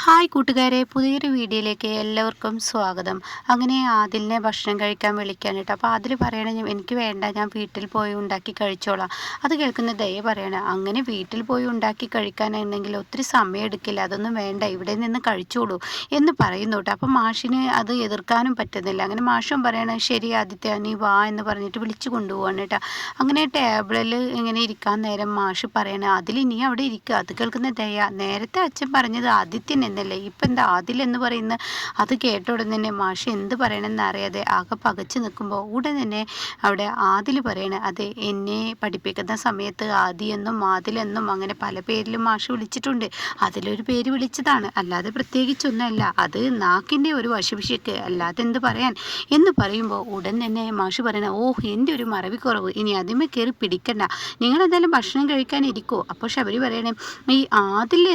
Hi കൂട്ടുകാരെ, പുതിയൊരു വീഡിയോയിലേക്ക് എല്ലാവർക്കും സ്വാഗതം. അങ്ങനെ ആദിലിനെ ഭക്ഷണം കഴിക്കാൻ വിളിക്കാൻ കേട്ടോ. അപ്പോൾ ആദിൽ പറയണേ എനിക്ക് വേണ്ട, ഞാൻ വീട്ടിൽ പോയി ഉണ്ടാക്കി കഴിച്ചോളാം. അത് കേൾക്കുന്ന ദയ പറയണേ അങ്ങനെ വീട്ടിൽ പോയി ഉണ്ടാക്കി കഴിക്കാനാണെങ്കിൽ ഒത്തിരി സമയം എടുക്കില്ല, അതൊന്നും വേണ്ട, ഇവിടെ നിന്ന് കഴിച്ചോളൂ എന്ന് പറയുന്നു കേട്ടോ. അപ്പോൾ മാഷിന് അത് എതിർക്കാനും പറ്റുന്നില്ല. അങ്ങനെ മാഷും പറയണേ ശരി ആദിത്യ നീ വാ എന്ന് പറഞ്ഞിട്ട് വിളിച്ചു കൊണ്ടുപോകാണ് കേട്ടോ. അങ്ങനെ ടേബിളിൽ ഇങ്ങനെ ഇരിക്കാൻ നേരം മാഷ് പറയണേ അതിൽ നീ അവിടെ ഇരിക്കുക. അത് കേൾക്കുന്ന ദയ നേരത്തെ അച്ഛൻ പറഞ്ഞത് ആദിത്യൻ എന്നല്ലേ, ഇപ്പം എന്താ ആദിൽ എന്ന് പറയുന്ന. അത് കേട്ട ഉടൻ തന്നെ മാഷ് എന്ത് പറയണമെന്ന് അറിയാതെ ആകെ പകച്ചു നിൽക്കുമ്പോൾ ഉടൻ തന്നെ അവിടെ ആദിൽ പറയണേ അതെ, എന്നെ പഠിപ്പിക്കുന്ന സമയത്ത് ആദിയെന്നും ആദിലെന്നും അങ്ങനെ പല പേരിലും മാഷ് വിളിച്ചിട്ടുണ്ട്. അതിലൊരു പേര് വിളിച്ചതാണ്, അല്ലാതെ പ്രത്യേകിച്ചൊന്നുമല്ല, അത് നാക്കിൻ്റെ ഒരു വശവിശക്ക്, അല്ലാതെ എന്ത് പറയാൻ എന്ന് പറയുമ്പോൾ ഉടൻ തന്നെ മാഷ് പറയണേ ഓഹ് എൻ്റെ ഒരു മറവിക്കുറവ്, ഇനി അതിമേ കയറി പിടിക്കണ്ട, നിങ്ങളെന്തായാലും ഭക്ഷണം കഴിക്കാൻ ഇരിക്കുമോ. അപ്പോൾ ശബരി പറയണേ ഈ ആദിൽ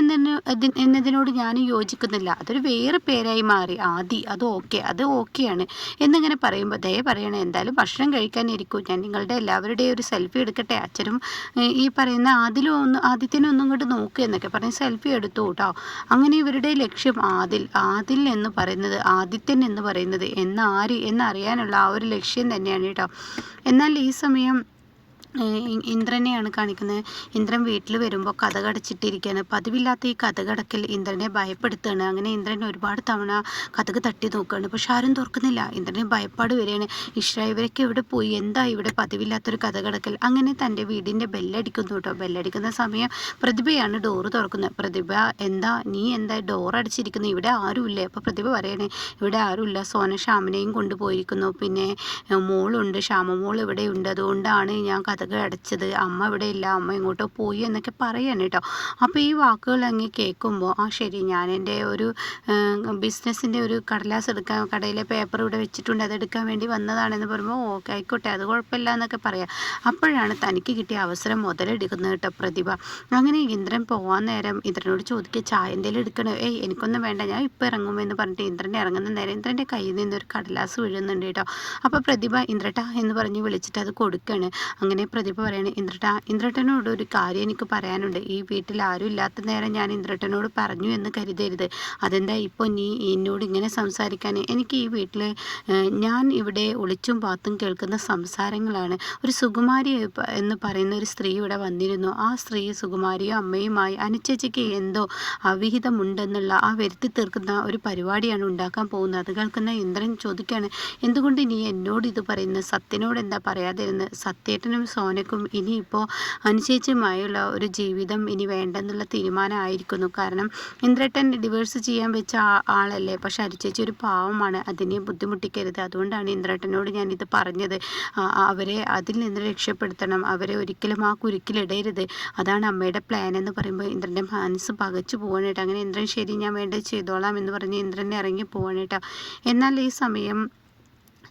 എന്നതിനോട് ഞാൻ യോജിക്കുന്നില്ല, അതൊരു വേറെ പേരായി മാറി ആദി, അത് ഓക്കെയാണ് എന്നിങ്ങനെ പറയുമ്പോൾ ദയ പറയണേ എന്തായാലും ഭക്ഷണം കഴിക്കാൻ ഇരിക്കൂ, ഞാൻ നിങ്ങളുടെ എല്ലാവരുടെയും ഒരു സെൽഫി എടുക്കട്ടെ, അച്ഛനും ഈ പറയുന്ന ആദിത്യനെ ഒന്നും ഇങ്ങോട്ട് നോക്കുക എന്നൊക്കെ പറഞ്ഞ് സെൽഫി എടുത്തു കേട്ടോ. അങ്ങനെ ഇവരുടെ ലക്ഷ്യം ആദിൽ എന്ന് പറയുന്നത്, ആദിത്യൻ എന്ന് പറയുന്നത് എന്നറിയാനുള്ള ആ ഒരു ലക്ഷ്യം തന്നെയാണ് കേട്ടോ. എന്നാൽ ഈ സമയം ഇന്ദ്രനെയാണ് കാണിക്കുന്നത്. ഇന്ദ്രൻ വീട്ടിൽ വരുമ്പോൾ കതകടച്ചിട്ടിരിക്കുകയാണ്. പതിവില്ലാത്ത ഈ കതകടക്കൽ ഇന്ദ്രനെ ഭയപ്പെടുത്തുകയാണ്. അങ്ങനെ ഇന്ദ്രൻ ഒരുപാട് തവണ കതക് തട്ടി നോക്കുകയാണ്, പക്ഷെ ആരും തുറക്കുന്നില്ല. ഇന്ദ്രനെ ഭയപ്പാട് വരികയാണ്. ഇഷ്ര ഇവരൊക്കെ എവിടെ പോയി, എന്താ ഇവിടെ പതിവില്ലാത്തൊരു കതകടക്കൽ. അങ്ങനെ തൻ്റെ വീടിൻ്റെ ബെല്ലടിക്കുന്നു കേട്ടോ. ബെല്ലടിക്കുന്ന സമയം പ്രതിഭയാണ് ഡോറ് തുറക്കുന്നത്. പ്രതിഭ നീ എന്താ ഡോർ അടിച്ചിരിക്കുന്നത്, ഇവിടെ ആരുമില്ലേ. അപ്പോൾ പ്രതിഭ പറയണേ ഇവിടെ ആരുമില്ല, സോന ശ്യാമിനെയും കൊണ്ടുപോയിരിക്കുന്നു, പിന്നെ മോളുണ്ട്, ശ്യാമമോൾ ഇവിടെയുണ്ട്, അതുകൊണ്ടാണ് ഞാൻ കഥകൾ അടച്ചത്, അമ്മ ഇവിടെ ഇല്ല, അമ്മ ഇങ്ങോട്ടോ പോയി എന്നൊക്കെ പറയാണ് കേട്ടോ. അപ്പോൾ ഈ വാക്കുകൾ അങ്ങ് കേൾക്കുമ്പോൾ ശരി, ഞാൻ എൻ്റെ ഒരു ബിസിനസ്സിൻ്റെ ഒരു കടലാസ് എടുക്കാൻ, കടയിലെ പേപ്പർ ഇവിടെ വെച്ചിട്ടുണ്ട്, അതെടുക്കാൻ വേണ്ടി വന്നതാണെന്ന് പറയുമ്പോൾ ഓക്കെ ആയിക്കോട്ടെ, അത് കുഴപ്പമില്ല എന്നൊക്കെ പറയാം. അപ്പോഴാണ് തനിക്ക് കിട്ടിയ അവസരം മുതലെടുക്കുന്നത് കേട്ടോ പ്രതിഭ. അങ്ങനെ ഇന്ദ്രൻ പോകാൻ നേരം ഇന്ദ്രനോട് ചോദിക്കുക ചായ എന്തെങ്കിലും എടുക്കണോ. എനിക്കൊന്നും വേണ്ട, ഞാൻ ഇപ്പോൾ ഇറങ്ങുമെന്ന് പറഞ്ഞിട്ട് ഇന്ദ്രൻ ഇറങ്ങുന്ന നേരം ഇന്ദ്രൻ്റെ കയ്യിൽ നിന്നൊരു കടലാസ് വീഴുന്നുണ്ട് കേട്ടോ. അപ്പോൾ പ്രതിഭ ഇന്ദ്രട്ടാ എന്ന് പറഞ്ഞ് വിളിച്ചിട്ട് അത് കൊടുക്കുകയാണ്. അങ്ങനെ പ്രതിഭ പറയണേ ഇന്ദ്രട്ടനോട് ഒരു കാര്യം എനിക്ക് പറയാനുണ്ട്, ഈ വീട്ടിൽ ആരും ഇല്ലാത്ത നേരം ഞാൻ ഇന്ദ്രട്ടനോട് പറഞ്ഞു എന്ന് കരുതരുത്. അതെന്താ ഇപ്പോൾ നീ എന്നോട് ഇങ്ങനെ സംസാരിക്കാൻ. എനിക്ക് ഈ വീട്ടിൽ ഞാൻ ഇവിടെ ഒളിച്ചും പാത്തും കേൾക്കുന്ന സംസാരങ്ങളാണ്. ഒരു സുകുമാരി എന്ന് പറയുന്ന ഒരു സ്ത്രീ ഇവിടെ വന്നിരുന്നു. ആ സ്ത്രീ സുകുമാരിയോ അമ്മയുമായി അനുചേച്ചിക്ക് എന്തോ അവിഹിതമുണ്ടെന്നുള്ള ആ വരുത്തി തീർക്കുന്ന ഒരു പരിപാടിയാണ് ഉണ്ടാക്കാൻ പോകുന്നത്. അത് കേൾക്കുന്ന ഇന്ദ്രൻ ചോദിക്കുകയാണ് എന്തുകൊണ്ട് നീ എന്നോട് ഇത് പറയുന്നത്, സത്യനോട് എന്താ പറയാതിരുന്നത്. സത്യേട്ടനും സോനക്കും ഇനിയിപ്പോൾ അനുചേച്ചിയുമായുള്ള ഒരു ജീവിതം ഇനി വേണ്ടെന്നുള്ള തീരുമാനമായിരിക്കുന്നു. കാരണം ഇന്ദ്രട്ടൻ ഡിവേഴ്സ് ചെയ്യാൻ വെച്ച ആളല്ലേ, പക്ഷെ അനുചേച്ചി ഒരു പാവമാണ്, അതിനെ ബുദ്ധിമുട്ടിക്കരുത്, അതുകൊണ്ടാണ് ഇന്ദ്രട്ടനോട് ഞാനിത് പറഞ്ഞത്. അവരെ അതിൽ നിന്ന് രക്ഷപ്പെടുത്തണം, അവരെ ഒരിക്കലും ആ കുരുക്കിലിടരുത്, അതാണ് അമ്മയുടെ പ്ലാൻ എന്ന് പറയുമ്പോൾ ഇന്ദ്രൻ്റെ മനസ്സ് പകച്ചു പോകാനായിട്ട്. അങ്ങനെ ഇന്ദ്രൻ ശരി ഞാൻ വേണ്ടത് ചെയ്തോളാം എന്ന് പറഞ്ഞ് ഇന്ദ്രനെ ഇറങ്ങി പോകാനായിട്ടോ. എന്നാൽ ഈ സമയം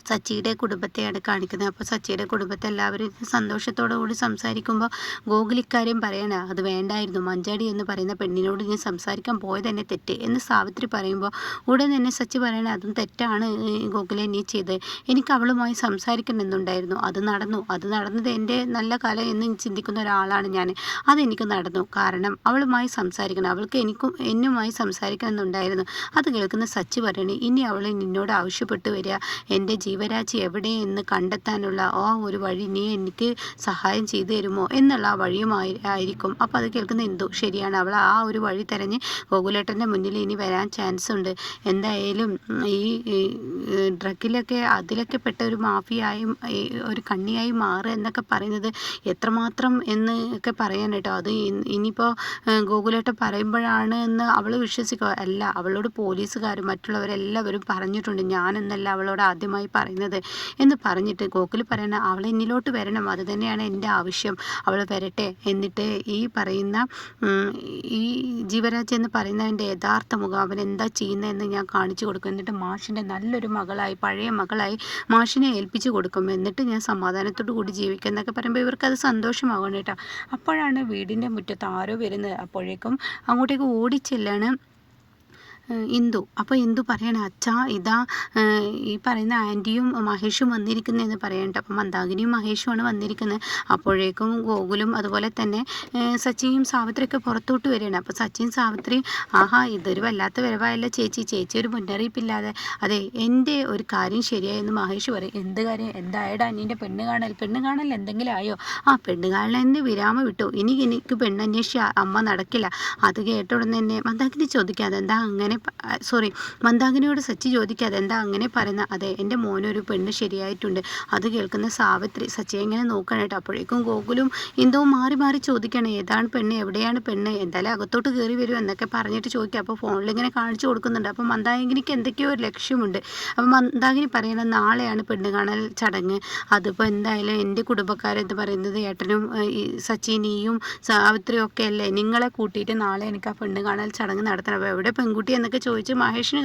സച്ചിയുടെ കുടുംബത്തെയാണ് കാണിക്കുന്നത്. അപ്പോൾ സച്ചിയുടെ കുടുംബത്തെ എല്ലാവരും സന്തോഷത്തോടു കൂടി സംസാരിക്കുമ്പോൾ ഗോകുലിക്കാര്യം പറയണ അത് വേണ്ടായിരുന്നു, മഞ്ചാടി എന്ന് പറയുന്ന പെണ്ണിനോട് ഞാൻ സംസാരിക്കാൻ പോയത് തന്നെ തെറ്റ് എന്ന് സാവിത്രി പറയുമ്പോൾ ഉടൻ തന്നെ സച്ചി പറയണ അതും തെറ്റാണ് ഗോകുലെ നീ ചെയ്ത്, എനിക്ക് അവളുമായി സംസാരിക്കണമെന്നുണ്ടായിരുന്നു, അത് നടന്നത് എൻ്റെ നല്ല കാലം എന്ന് ചിന്തിക്കുന്ന ഒരാളാണ് ഞാൻ, അതെനിക്ക് നടന്നു, കാരണം അവളുമായി സംസാരിക്കണം, അവൾക്ക് എന്നുമായി സംസാരിക്കണമെന്നുണ്ടായിരുന്നു. അത് കേൾക്കുന്ന സച്ചി പറയണേ ഇനി അവൾ നിന്നോട് ആവശ്യപ്പെട്ട് വരിക എൻ്റെ ജീവരാശി എവിടെയെന്ന് കണ്ടെത്താനുള്ള ആ ഒരു വഴി നീ എനിക്ക് സഹായം ചെയ്തു തരുമോ എന്നുള്ള ആ വഴിയുമായിരിക്കും. അപ്പോൾ അത് കേൾക്കുന്ന എന്തോ ശരിയാണ്, അവൾ ആ ഒരു വഴി തിരഞ്ഞ് ഗോകുലേട്ടൻ്റെ മുന്നിൽ ഇനി വരാൻ ചാൻസ് ഉണ്ട്. എന്തായാലും ഈ ഡ്രഗിലൊക്കെ അതിലൊക്കെ പെട്ട ഒരു മാഫിയായി ഒരു കണ്ണിയായി മാറുക എന്നൊക്കെ പറയുന്നത് എത്രമാത്രം എന്ന് ഒക്കെ പറയാൻ കേട്ടോ. അത് ഇനിയിപ്പോൾ ഗോകുലേട്ടൻ പറയുമ്പോഴാണ് എന്ന് അവൾ വിശ്വസിക്കുക അല്ല, അവളോട് പോലീസുകാരും മറ്റുള്ളവരെല്ലാവരും പറഞ്ഞിട്ടുണ്ട്, ഞാനെന്നല്ല അവളോട് ആദ്യമായി പറയുന്നത് എന്ന് പറഞ്ഞിട്ട് ഗോകുൽ പറയണ അവൾ എന്നിലോട്ട് വരണം, അത് തന്നെയാണ് എൻ്റെ ആവശ്യം, അവൾ വരട്ടെ, എന്നിട്ട് ഈ പറയുന്ന ഈ ജീവരാജ് എന്ന് പറയുന്നതിൻ്റെ യഥാർത്ഥ മുഖം അവൻ എന്താ ചെയ്യുന്നതെന്ന് ഞാൻ കാണിച്ചു കൊടുക്കും, എന്നിട്ട് മാഷിൻ്റെ നല്ലൊരു മകളായി പഴയ മകളായി മാഷിനെ ഏൽപ്പിച്ചു കൊടുക്കും, എന്നിട്ട് ഞാൻ സമാധാനത്തോടു കൂടി ജീവിക്കും എന്നൊക്കെ പറയുമ്പോൾ ഇവർക്കത് സന്തോഷമാകണം കേട്ടോ. അപ്പോഴാണ് വീടിൻ്റെ മുറ്റത്ത് ആരോ വരുന്നത്. അപ്പോഴേക്കും അങ്ങോട്ടേക്ക് ഓടിച്ചെല്ലാണ് ഇന്ദു. അപ്പോൾ ഇന്ദു പറയണേ അച്ഛാ ഇതാ ഈ പറയുന്ന ആൻറ്റിയും മഹേഷും വന്നിരിക്കുന്നതെന്ന് പറയണ്ട. അപ്പം മന്ദാകിനിയും മഹേഷുമാണ് വന്നിരിക്കുന്നത്. അപ്പോഴേക്കും ഗോകുലും അതുപോലെ തന്നെ സച്ചിയും സാവിത്രിയൊക്കെ പുറത്തോട്ട് വരികയാണ്. അപ്പോൾ സച്ചിയും സാവിത്രിയും ആഹാ ഇതൊരു വല്ലാത്ത വരവായല്ല ചേച്ചി ഒരു മുന്നറിയിപ്പില്ലാതെ. അതെ എൻ്റെ ഒരു കാര്യം ശരിയായെന്ന് മഹേഷ് പറയും. എന്ത് കാര്യം? എന്തായടാ നിൻ്റെ പെണ്ണ് കാണൽ എന്തെങ്കിലും ആയോ? ആ പെണ്ണ് കാണലിന് വിരാമം വിട്ടു. എനിക്ക് പെണ്ണന്വേഷിച്ച് അമ്മ നടക്കില്ല. അത് കേട്ട ഉടനെ തന്നെ മന്ദാകിനി ചോദിക്കാതെ എന്താ അങ്ങനെ മന്ദാകിനിയോട് സച്ചി ചോദിക്കാതെ എന്താ അങ്ങനെ പറയുന്ന. അതെ എൻ്റെ മോനൊരു പെണ്ണ് ശരിയായിട്ടുണ്ട്. അത് കേൾക്കുന്ന സാവിത്രി സച്ചിയെ ഇങ്ങനെ നോക്കണം കേട്ടോ. അപ്പോഴേക്കും ഗോകുലും ഇന്ദുവും മാറി ചോദിക്കണം ഏതാണ് പെണ്ണ്, എവിടെയാണ് പെണ്ണ്, എന്തായാലും അകത്തോട്ട് കയറി വരും എന്നൊക്കെ പറഞ്ഞിട്ട് ചോദിക്കുക. അപ്പോൾ ഫോണിൽ ഇങ്ങനെ കാണിച്ചു കൊടുക്കുന്നുണ്ട്. അപ്പോൾ മന്ദാകിനിക്ക് എന്തൊക്കെയോ ഒരു ലക്ഷ്യമുണ്ട്. അപ്പോൾ മന്ദാകിനി പറയണത് നാളെയാണ് പെണ്ണ് കാണൽ ചടങ്ങ്. അതിപ്പോൾ എന്തായാലും എൻ്റെ കുടുംബക്കാരെന്ന് പറയുന്നത് ഏട്ടനും സച്ചിനിയും സാവിത്രിയും ഒക്കെ അല്ലേ, നിങ്ങളെ കൂട്ടിയിട്ട് നാളെ എനിക്ക് ആ പെണ്ണ് കാണൽ ചടങ്ങ് നടത്തണം. അപ്പോൾ എവിടെ പെൺകുട്ടി എന്നൊക്കെ ചോദിച്ച് മഹേഷ്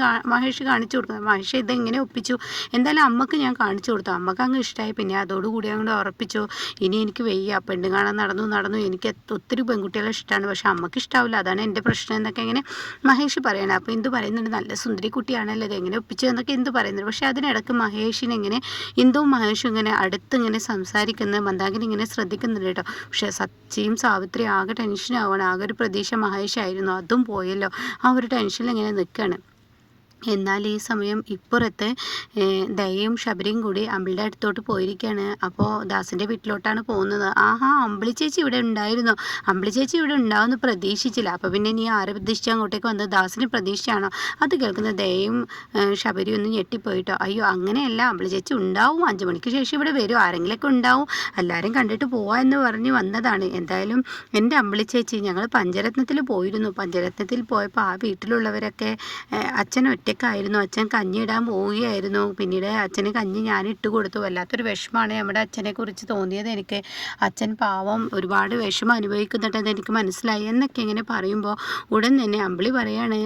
കാണിച്ചു കൊടുക്കുന്നത്. മഹേഷ് ഇതെങ്ങനെ ഒപ്പിച്ചു? എന്തായാലും അമ്മക്ക് ഞാൻ കാണിച്ചു കൊടുത്തു. അമ്മക്ക് അങ്ങ് ഇഷ്ടമായി. പിന്നെ അതോടുകൂടി അങ്ങോട്ട് ഉറപ്പിച്ചു ഇനി എനിക്ക് വയ്യ, പെണ്ണ് കാണാൻ നടന്നു എനിക്ക് ഒത്തിരി പെൺകുട്ടികളെ ഇഷ്ടമാണ്, പക്ഷെ അമ്മക്ക് ഇഷ്ടാവില്ല, അതാണ് എൻ്റെ പ്രശ്നം എന്നൊക്കെ ഇങ്ങനെ മഹേഷ് പറയണം. അപ്പോൾ ഇന്ദു പറയുന്നുണ്ട് നല്ല സുന്ദരി കുട്ടിയാണല്ലോ, ഇത് എങ്ങനെ ഒപ്പിച്ചു എന്നൊക്കെ ഇന്ദു പറയുന്നുണ്ട്. പക്ഷെ അതിനിടക്ക് മഹേഷിനെങ്ങനെ ഇന്ദുവും മഹേഷും ഇങ്ങനെ അടുത്തിങ്ങനെ സംസാരിക്കുന്നത് മന്ദാകിനി ഇങ്ങനെ ശ്രദ്ധിക്കുന്നുണ്ട് കേട്ടോ. പക്ഷെ സച്ചിയും സാവിത്രി ആകെ ടെൻഷനാവണം. ആകെ ഒരു പ്രതീക്ഷ മഹേഷായിരുന്നു, അതും പോയല്ലോ. ആ ഒരു ടെൻഷനിൽ ഇങ്ങനെ നിൽക്കുകയാണ്. എന്നാൽ ഈ സമയം ഇപ്പുറത്ത് ദയയും ശബരിയും കൂടി അമ്പിളിയുടെ അടുത്തോട്ട് പോയിരിക്കുകയാണ്. അപ്പോൾ ദാസിൻ്റെ വീട്ടിലോട്ടാണ് പോകുന്നത്. ആഹാ അമ്പിളി ചേച്ചി ഇവിടെ ഉണ്ടായിരുന്നു, അമ്പിളി ചേച്ചി ഇവിടെ ഉണ്ടാവുമെന്ന് പ്രതീക്ഷിച്ചില്ല. അപ്പോൾ പിന്നെ നീ ആരെ പ്രതീക്ഷിച്ച് അങ്ങോട്ടേക്ക് വന്നത്? ദാസിനെ പ്രതീക്ഷിച്ചാണോ? അത് കേൾക്കുന്ന ദയയും ശബരിയും ഒന്ന് ഞെട്ടിപ്പോയിട്ടോ. അയ്യോ അങ്ങനെയല്ല, അമ്പിളി ചേച്ചി ഉണ്ടാവും, 5 മണിക്ക് ശേഷം ഇവിടെ വരും, ആരെങ്കിലൊക്കെ ഉണ്ടാവും, എല്ലാവരും കണ്ടിട്ട് പോവാ എന്ന് പറഞ്ഞ് വന്നതാണ്. എന്തായാലും എൻ്റെ അമ്പിളി ചേച്ചി ഞങ്ങൾ പഞ്ചരത്നത്തിൽ പോയിരുന്നു. പഞ്ചരത്നത്തിൽ പോയപ്പോൾ ആ വീട്ടിലുള്ളവരൊക്കെ അച്ഛൻ ഒറ്റക്കായിരുന്നു, അച്ഛൻ കഞ്ഞി ഇടാൻ പോവുകയായിരുന്നു. പിന്നീട് അച്ഛന് കഞ്ഞി ഞാൻ ഇട്ട് കൊടുത്തു. വല്ലാത്തൊരു വിഷമമാണ് നമ്മുടെ അച്ഛനെ കുറിച്ച് തോന്നിയത് എനിക്ക്. അച്ഛൻ പാവം ഒരുപാട് വിഷമം അനുഭവിക്കുന്നുണ്ടെന്ന് എനിക്ക് മനസ്സിലായി എന്നൊക്കെ ഇങ്ങനെ പറയുമ്പോൾ ഉടൻ തന്നെ അമ്പിളി പറയാണ്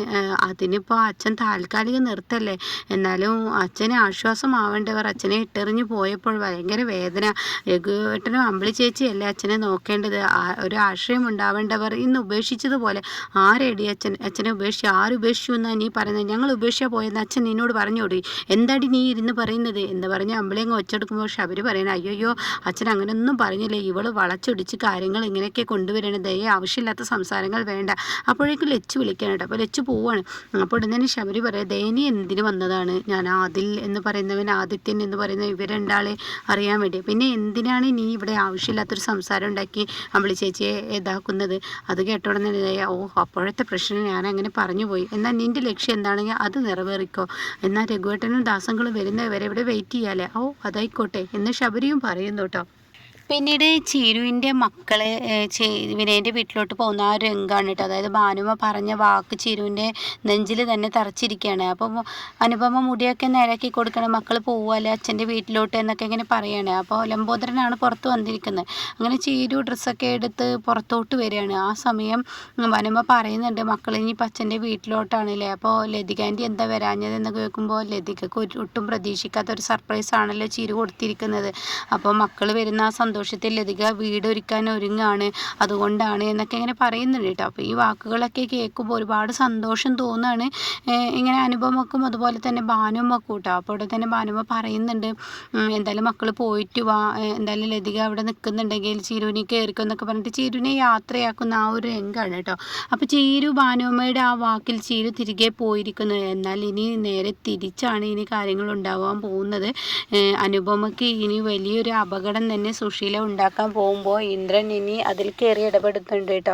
അതിനിപ്പോൾ അച്ഛൻ താൽക്കാലികം നിർത്തല്ലേ, എന്നാലും അച്ഛന് ആശ്വാസമാവേണ്ടവർ അച്ഛനെ ഇട്ടെറിഞ്ഞ് പോയപ്പോൾ ഭയങ്കര വേദന. രഘുവേട്ടനും അമ്പിളി ചേച്ചിയല്ലേ അച്ഛനെ നോക്കേണ്ടത്, ഒരു ആശ്രയം ഉണ്ടാവേണ്ടവർ ഇന്ന് ഉപേക്ഷിച്ചതുപോലെ. ആരേടി അച്ഛനെ ഉപേക്ഷിച്ചു? ആരുപേക്ഷിച്ചു എന്നാണ് നീ പറയുന്നത്? ഞങ്ങൾ ഉപേക്ഷിച്ചാൽ പോയെന്ന് അച്ഛൻ നിന്നോട് പറഞ്ഞോടി, എന്താടി നീ ഇരുന്ന് പറയുന്നത് എന്ന് പറഞ്ഞ് അമ്പിളി അങ്ങ് ഒച്ചെടുക്കുമ്പോൾ ശബരി പറയണേ അയ്യോ അച്ഛൻ അങ്ങനെയൊന്നും പറഞ്ഞില്ലേ, ഇവള് വളച്ചൊടിച്ച് കാര്യങ്ങൾ ഇങ്ങനെയൊക്കെ കൊണ്ടുവരണം, ദയ ആവശ്യമില്ലാത്ത സംസാരങ്ങൾ വേണ്ട. അപ്പോഴേക്കും ലച്ചു വിളിക്കണം കേട്ടോ. അപ്പോൾ ലച്ചു പോവാണ്. അപ്പോൾ ഉടനെ ശബരി പറയാം ദയനി എന്തിന് വന്നതാണ്? ഞാൻ ആദിൽ എന്ന് പറയുന്നവൻ ആദിത്യൻ എന്ന് പറയുന്ന ഇവരെണ്ടാളെ അറിയാൻ വേണ്ടി, പിന്നെ എന്തിനാണ് നീ ഇവിടെ ആവശ്യമില്ലാത്തൊരു സംസാരം ഉണ്ടാക്കി അമ്പിളി ചേച്ചിയെ ഇതാക്കുന്നത്? അത് കേട്ടോടനെ ദയ അപ്പോഴത്തെ പ്രശ്നം ഞാൻ അങ്ങനെ പറഞ്ഞു പോയി, എന്നാൽ നിൻ്റെ ലക്ഷ്യം എന്താണെങ്കിൽ അത് നിറവേറിക്കോ, എന്നാൽ രഘുവേട്ടനും ദാസങ്ങളും വരുന്നവരെ ഇവിടെ വെയിറ്റ് ചെയ്യാല്ലേ? അതായിക്കോട്ടെ എന്ന് ശബരിയും പറയുന്നു കേട്ടോ. പിന്നീട് ചീരുവിൻ്റെ മക്കളെ വിനയൻ്റെ വീട്ടിലോട്ട് പോകുന്ന ആ ഒരു രംഗമാണ് കേട്ടോ. അതായത് ഭാനുമ പറഞ്ഞ വാക്ക് ചീരുവിൻ്റെ നെഞ്ചിൽ തന്നെ തറച്ചിരിക്കുകയാണ്. അപ്പോൾ അനുപമ മുടിയൊക്കെ നിരക്കി കൊടുക്കണം, മക്കൾ പോവുകയല്ലേ അച്ഛൻ്റെ വീട്ടിലോട്ട് എന്നൊക്കെ ഇങ്ങനെ പറയുകയാണ്. അപ്പോൾ ലംബോദരനാണ് പുറത്ത് വന്നിരിക്കുന്നത്. അങ്ങനെ ചീരു ഡ്രസ്സൊക്കെ എടുത്ത് പുറത്തോട്ട് വരികയാണ്. ആ സമയം ഭാനുമ പറയുന്നുണ്ട് മക്കൾ ഇനിയിപ്പോൾ അച്ഛൻ്റെ വീട്ടിലോട്ടാണല്ലേ, അപ്പോൾ ലതിക ആൻറ്റി എന്താ വരാഞ്ഞത് എന്ന് കേൾക്കുമ്പോൾ ലതികക്ക് ഒട്ടും പ്രതീക്ഷിക്കാത്ത ഒരു സർപ്രൈസ് ആണല്ലോ ചീരു കൊടുത്തിരിക്കുന്നത്. അപ്പോൾ മക്കൾ വരുന്ന ആ സന്തോഷത്തിൽ ലതിക വീട് ഒരുക്കാൻ ഒരുങ്ങാണ്, അതുകൊണ്ടാണ് എന്നൊക്കെ ഇങ്ങനെ പറയുന്നുണ്ട് കേട്ടോ. അപ്പോൾ ഈ വാക്കുകളൊക്കെ കേൾക്കുമ്പോൾ ഒരുപാട് സന്തോഷം തോന്നുകയാണ് ഇങ്ങനെ അനുപമക്കും അതുപോലെ തന്നെ ഭാനുമക്കും കേട്ടോ. അപ്പോൾ ഇവിടെ തന്നെ ഭാനുമ പറയുന്നുണ്ട് എന്തായാലും മക്കൾ പോയിട്ട് വാ, എന്തായാലും ലതിക അവിടെ നിൽക്കുന്നുണ്ടെങ്കിൽ ചീരുവിനെ കയറിക്കും എന്നൊക്കെ പറഞ്ഞിട്ട് ചീരുവിനെ യാത്രയാക്കുന്ന ആ ഒരു രംഗമാണ് കേട്ടോ. അപ്പോൾ ചീരു ഭാനുമയുടെ ആ വാക്കിൽ ചീരു തിരികെ പോയിരിക്കുന്നത്. എന്നാൽ ഇനി നേരെ തിരിച്ചാണ് ഇനി കാര്യങ്ങൾ ഉണ്ടാവാൻ പോകുന്നത്. അനുപമയ്ക്ക് ഇനി വലിയൊരു അപകടം തന്നെ സുശീല ഉണ്ടാക്കാൻ പോകുമ്പോൾ ഇന്ദ്രൻ ഇനി അതിൽ കയറി ഇടപെടുന്നുണ്ട് കേട്ടോ.